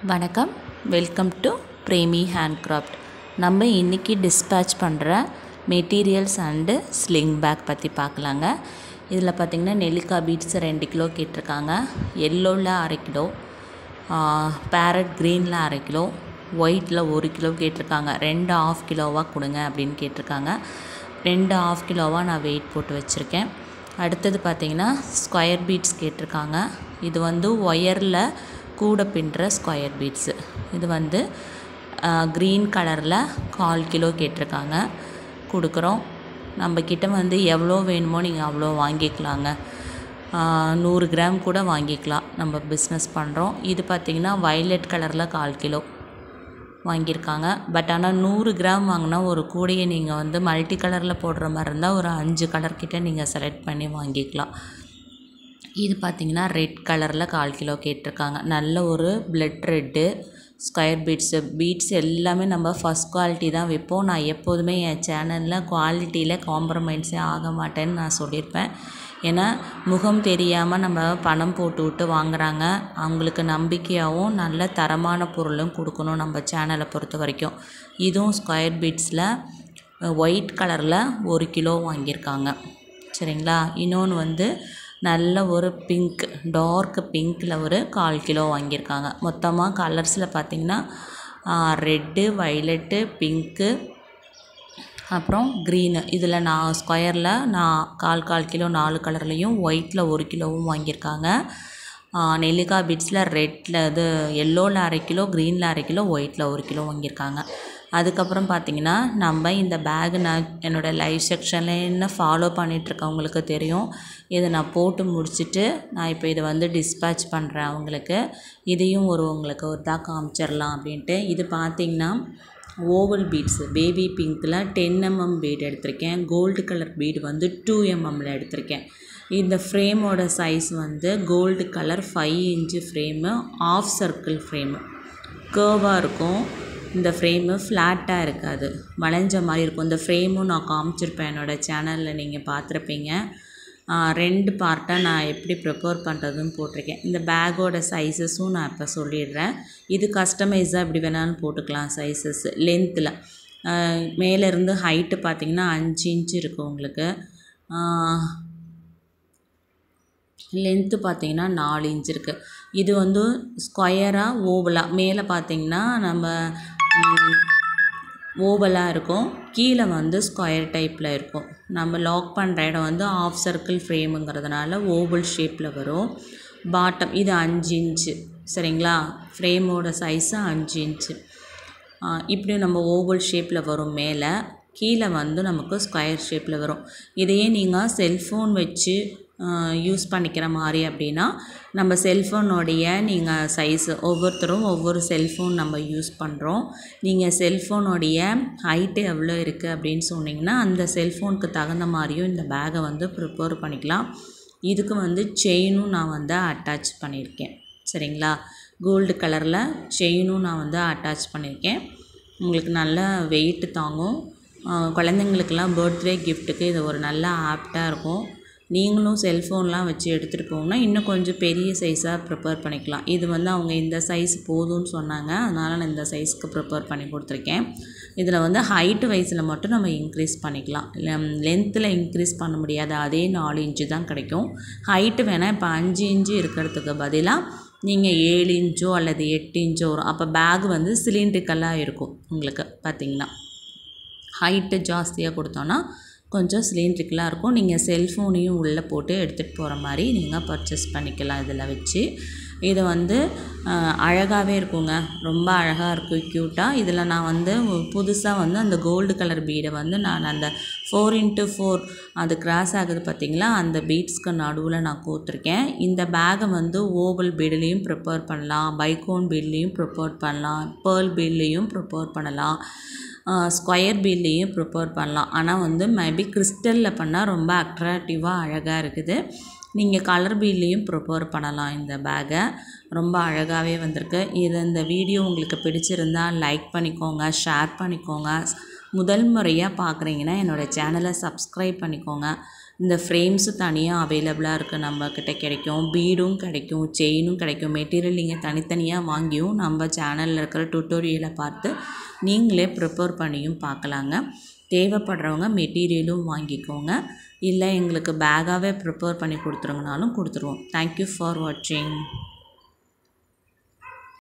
வணக்கம், welcome to Premi handcraft. நம்ம இன்றைக்கி டிஸ்பேட்ச் பண்ணுற மெட்டீரியல்ஸ் அண்டு ஸ்லிங் பேக் பற்றி பார்க்கலாங்க. இதில் பார்த்திங்கன்னா நெல்லிக்காய் பீட்ஸ் 2 கிலோ கேட்டிருக்காங்க, எல்லோவில் 1/2 கிலோ, பேரட் க்ரீனில் 1/2 கிலோ, ஒயிட்டில் 1 கிலோ கேட்டிருக்காங்க. 2 1/2 கிலோவாக கொடுங்க அப்படின்னு கேட்டிருக்காங்க. 2 1/2 கிலோவாக நான் வெயிட் போட்டு வச்சுருக்கேன். அடுத்தது பார்த்திங்கன்னா ஸ்கொயர் பீட்ஸ் கேட்டிருக்காங்க. இது வந்து ஒயரில் கூட பின்னுற ஸ்கொயர் பீட்ஸு. இது வந்து க்ரீன் கலரில் 1/4 கிலோ கேட்டிருக்காங்க, கொடுக்குறோம். நம்மக்கிட்ட வந்து எவ்வளோ வேணுமோ நீங்கள் அவ்வளோ வாங்கிக்கலாங்க. 100 கிராம் கூட வாங்கிக்கலாம். நம்ம பிஸ்னஸ் பண்ணுறோம். இது பார்த்திங்கன்னா வயலட் கலரில் 1/4 கிலோ வாங்கியிருக்காங்க. பட் ஆனால் 100 கிராம் வாங்கினா ஒரு கூடையை நீங்கள் வந்து மல்டி கலரில் போடுற மாதிரி இருந்தால் ஒரு 5 கலர்கிட்ட நீங்கள் செலக்ட் பண்ணி வாங்கிக்கலாம். இது பார்த்திங்கன்னா ரெட் கலரில் 1/4 கிலோ கேட்டிருக்காங்க. நல்ல ஒரு பிளட் ரெட்டு ஸ்கொயர் பீட்ஸ் எல்லாமே நம்ம ஃபஸ்ட் குவாலிட்டி தான் வைப்போம். நான் எப்போதுமே என் சேனலில் குவாலிட்டியில் காம்ப்ரமைஸே ஆக மாட்டேன்னு நான் சொல்லியிருப்பேன். ஏன்னா முகம் தெரியாமல் நம்ம பணம் போட்டு விட்டு வாங்குகிறாங்க. அவங்களுக்கு நம்பிக்கையாகவும் நல்ல தரமான பொருளும் கொடுக்கணும் நம்ம சேனலை பொறுத்த வரைக்கும். இதுவும் ஸ்கொயர் பீட்ஸில் ஒயிட் கலரில் 1 கிலோ வாங்கியிருக்காங்க. சரிங்களா. இன்னொன்று வந்து நல்ல ஒரு பிங்க், டார்க் பிங்க்கில் ஒரு 1/4 கிலோ வாங்கியிருக்காங்க. மொத்தமாக கலர்ஸில் பார்த்திங்கன்னா ரெட்டு, வயலட்டு, பிங்க்கு, அப்புறம் க்ரீனு. இதில் நான் ஸ்கொயரில் நான் 1/4 கிலோ 4 கலர்லேயும், ஒயிட்டில் 1 கிலோவும் வாங்கியிருக்காங்க. நெல்லிக்காய் பீட்ஸில் ரெட்டில் இது எல்லோவில் 1/2 கிலோ, க்ரீனில் 1/2 கிலோ, ஒயிட்டில் 1 கிலோ வாங்கியிருக்காங்க. அதுக்கப்புறம் பார்த்திங்கன்னா நம்ம இந்த பேகு நான் என்னோடய லைவ் செக்ஷனில் என்ன ஃபாலோ பண்ணிகிட்ருக்கவங்களுக்கு தெரியும். இதை நான் போட்டு முடிச்சுட்டு நான் இப்போ இதை வந்து டிஸ்பேட்ச் பண்ணுறேன் அவங்களுக்கு. இதையும் உங்களுக்கு ஒரு தான் காமிச்சிடலாம் அப்படின்ட்டு. இது பார்த்திங்கன்னா ஓவல் பீட்ஸு, பேபி பிங்க்கில் 10 mm பீட் எடுத்திருக்கேன். கோல்டு கலர் பீடு வந்து 2 mm எடுத்திருக்கேன். இந்த ஃப்ரேமோட சைஸ் வந்து gold colour 5 inch frame, half circle frame, கேர்வாக இருக்கும். இந்த ஃப்ரேமு ஃப்ளாட்டாக இருக்காது, வளைஞ்ச மாதிரி இருக்கும். இந்த ஃப்ரேமும் நான் காமிச்சிருப்பேன் என்னோடய சேனலில், நீங்கள் பார்த்துருப்பீங்க. 2 பார்ட்டாக நான் எப்படி ப்ரிப்பேர் பண்ணுறதுன்னு போட்டிருக்கேன். இந்த பேக்கோட சைஸஸும் நான் இப்போ சொல்லிடுறேன். இது கஸ்டமைஸாக எப்படி வேணாலும் போட்டுக்கலாம். சைஸஸ் லென்த்தில் மேலேருந்து ஹைட்டு பார்த்திங்கன்னா 5 inch இருக்கும் உங்களுக்கு. லென்த்து பார்த்திங்கன்னா 4 inch இருக்குது. இது வந்து ஸ்கொயராக ஓவலாக மேலே பார்த்திங்கன்னா நம்ம ஓவலாக இருக்கும், கீழே வந்து ஸ்கொயர் டைப்பில் இருக்கும். நம்ம லாக் பண்ணுற இடம் வந்து ஆஃப் சர்க்கிள் ஃப்ரேமுங்கிறதுனால ஓவல் ஷேப்பில் வரும். பாட்டம் இது 5 inch. சரிங்களா. ஃப்ரேமோட சைஸு 5 inch. இப்படி நம்ம ஓவல் ஷேப்பில் வரும். மேலே கீழே வந்து நமக்கு ஸ்கொயர் ஷேப்பில் வரும். இதையே நீங்கள் செல்ஃபோன் வச்சு யூஸ் பண்ணிக்கிற மாதிரி அப்படின்னா நம்ம செல்ஃபோனுடைய நீங்கள் சைஸு, ஒவ்வொருத்தரும் ஒவ்வொரு செல்ஃபோன் நம்ம யூஸ் பண்ணுறோம். நீங்கள் செல்ஃபோனுடைய ஹைட்டு எவ்வளோ இருக்குது அப்படின்னு சொன்னிங்கன்னா அந்த செல்ஃபோனுக்கு தகுந்த மாதிரியும் இந்த பேக்கை வந்து ப்ரிப்பேர் பண்ணிக்கலாம். இதுக்கு வந்து செயினும் நான் வந்து அட்டாச் பண்ணியிருக்கேன். சரிங்களா. கோல்டு கலரில் செயினும் நான் வந்து அட்டாச் பண்ணியிருக்கேன். உங்களுக்கு நல்லா வெயிட்டு தாங்கும். குழந்தைங்களுக்கெல்லாம் பர்த்டே கிஃப்ட்டுக்கு இது ஒரு நல்ல ஆப்டாக இருக்கும். நீங்களும் செல்ஃபோன்லாம் வச்சு எடுத்துகிட்டு போங்கன்னா இன்னும் கொஞ்சம் பெரிய சைஸாக ப்ரிப்பேர் பண்ணிக்கலாம். இது வந்து அவங்க இந்த சைஸ் போதும்னு சொன்னாங்க, அதனால் நான் இந்த சைஸ்க்கு ப்ரிப்பேர் பண்ணி கொடுத்துருக்கேன். இதில் வந்து ஹைட்டு வைஸில் மட்டும் நம்ம இன்க்ரீஸ் பண்ணிக்கலாம். லென்த்தில் இன்க்ரீஸ் பண்ண முடியாது, அதே 4 inch தான் கிடைக்கும். ஹைட்டு வேணால் இப்போ 5 inch இருக்கிறதுக்கு பதிலாக நீங்கள் 7 inch அல்லது 8 inch வரும். அப்போ பேக் வந்து சிலிண்ட்ரிக்கலாக இருக்கும் உங்களுக்கு. பார்த்திங்கன்னா ஹைட்டு ஜாஸ்தியாக கொடுத்தோன்னா கொஞ்சம் சிலிண்ட்ரிக்கலாக இருக்கும். நீங்கள் செல்ஃபோனையும் உள்ளே போட்டு எடுத்துகிட்டு போகிற மாதிரி நீங்கள் பர்ச்சேஸ் பண்ணிக்கலாம். இதில் வச்சு இதை வந்து அழகாகவே இருக்குங்க, ரொம்ப அழகாக இருக்குது, க்யூட்டாக. இதில் நான் வந்து புதுசாக வந்து அந்த கோல்டு கலர் பீடை வந்து நான் அந்த 4x4 அது கிராஸ் ஆகுது பார்த்திங்களா, அந்த பீட்ஸ்க்கு நடுவில் நான் கோத்துருக்கேன். இந்த பேக்கை வந்து ஓவல் பீட்லேயும் ப்ரிப்பேர் பண்ணலாம், பைக்கோன் பீட்லேயும் ப்ரிப்பேர் பண்ணலாம், பேர்ல் பீட்லேயும் ப்ரிப்பேர் பண்ணலாம், ஸ்கொயர் பீட்லேயும் ப்ரிப்பேர் பண்ணலாம். ஆனால் வந்து மேபி கிறிஸ்டலில் பண்ணால் ரொம்ப அட்ராக்டிவாக அழகாக இருக்குது. நீங்கள் கலர் பீட்லேயும் ப்ரிப்பேர் பண்ணலாம். இந்த பேக்கை ரொம்ப அழகாகவே வந்திருக்கு. இந்த வீடியோ உங்களுக்கு பிடிச்சிருந்தால் லைக் பண்ணிக்கோங்க, ஷேர் பண்ணிக்கோங்க. முதல் முறையாக பார்க்குறீங்கன்னா என்னோடய சேனலை சப்ஸ்கிரைப் பண்ணிக்கோங்க. இந்த ஃப்ரேம்ஸு தனியாக அவைலபிளாக இருக்குது, நம்மக்கிட்ட கிடைக்கும். பீடும் கிடைக்கும், செயினும் கிடைக்கும். மெட்டீரியல் நீங்கள் தனித்தனியாக வாங்கியும் நம்ம சேனலில் இருக்கிற டுட்டோரியலை பார்த்து நீங்களே ப்ரிப்பேர் பண்ணியும் பார்க்கலாங்க. தேவைப்படுறவங்க மெட்டீரியலும் வாங்கிக்கோங்க, இல்லை எங்களுக்கு பேக்காகவே ப்ரிப்பேர் பண்ணி கொடுத்துருங்கனாலும் கொடுத்துருவோம். தேங்க்யூ ஃபார் வாட்சிங்.